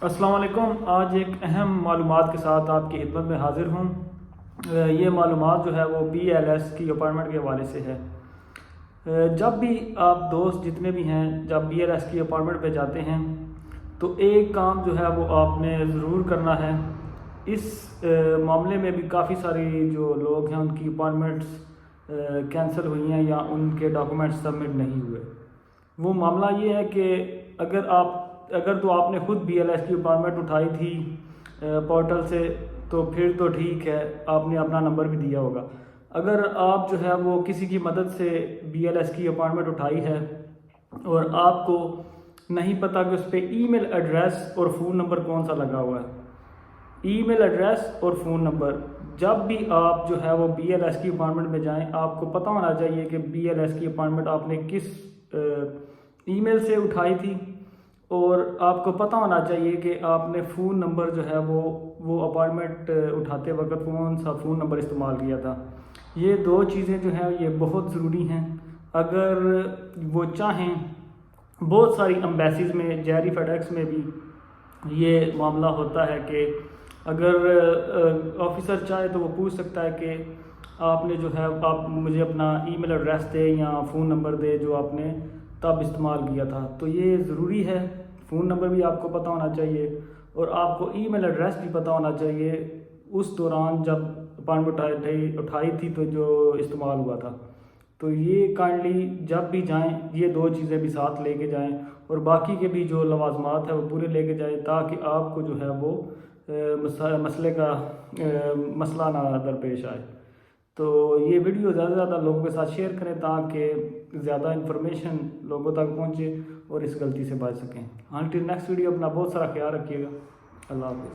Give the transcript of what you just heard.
السلام علیکم۔ آج ایک اہم معلومات کے ساتھ آپ کی خدمت میں حاضر ہوں۔ یہ معلومات جو ہے وہ BLS کی اپائنٹمنٹ کے حوالے سے ہے۔ جب بھی آپ دوست جتنے بھی ہیں جب BLS کی اپائنٹمنٹ پہ جاتے ہیں تو ایک کام جو ہے وہ آپ نے ضرور کرنا ہے۔ اس معاملے میں بھی کافی ساری جو لوگ ہیں ان کی اپائنٹمنٹس کینسل ہوئی ہیں یا ان کے ڈاکومنٹس سبمٹ نہیں ہوئے۔ وہ معاملہ یہ ہے کہ اگر تو آپ نے خود BLS کی اپائنٹمنٹ اٹھائی تھی پورٹل سے تو پھر تو ٹھیک ہے، آپ نے اپنا نمبر بھی دیا ہوگا۔ اگر آپ جو ہے وہ کسی کی مدد سے BLS کی اپائنٹمنٹ اٹھائی ہے اور آپ کو نہیں پتہ کہ اس پہ ای میل ایڈریس اور فون نمبر کون سا لگا ہوا ہے، ای میل ایڈریس اور فون نمبر، جب بھی آپ جو ہے وہ BLS کی اپائنٹمنٹ میں جائیں آپ کو پتہ ہونا چاہیے کہ BLS کی اپائنٹمنٹ آپ نے کس ای میل سے اٹھائی تھی، اور آپ کو پتہ ہونا چاہیے کہ آپ نے فون نمبر جو ہے وہ اپائنٹمنٹ اٹھاتے وقت کون سا فون نمبر استعمال کیا تھا۔ یہ دو چیزیں جو ہیں یہ بہت ضروری ہیں۔ اگر وہ چاہیں، بہت ساری امبیسیز میں، جیری فیڈیکس میں بھی یہ معاملہ ہوتا ہے کہ اگر آفیسر چاہے تو وہ پوچھ سکتا ہے کہ آپ نے جو ہے آپ مجھے اپنا ای میل ایڈریس دے یا فون نمبر دے جو آپ نے تب استعمال کیا تھا۔ تو یہ ضروری ہے، فون نمبر بھی آپ کو پتہ ہونا چاہیے اور آپ کو ای میل ایڈریس بھی پتہ ہونا چاہیے اس دوران جب اپائنٹمنٹ اٹھائی تھی تو جو استعمال ہوا تھا۔ تو یہ کائنڈلی جب بھی جائیں یہ دو چیزیں بھی ساتھ لے کے جائیں اور باقی کے بھی جو لوازمات ہیں وہ پورے لے کے جائیں تاکہ آپ کو جو ہے وہ مسئلہ نہ درپیش آئے۔ تو یہ ویڈیو زیادہ سے زیادہ لوگوں کے ساتھ شیئر کریں تاکہ زیادہ انفارمیشن لوگوں تک پہنچے اور اس غلطی سے بچ سکیں۔ انٹل نیکسٹ ویڈیو اپنا بہت سارا خیال رکھیے گا۔ اللہ حافظ۔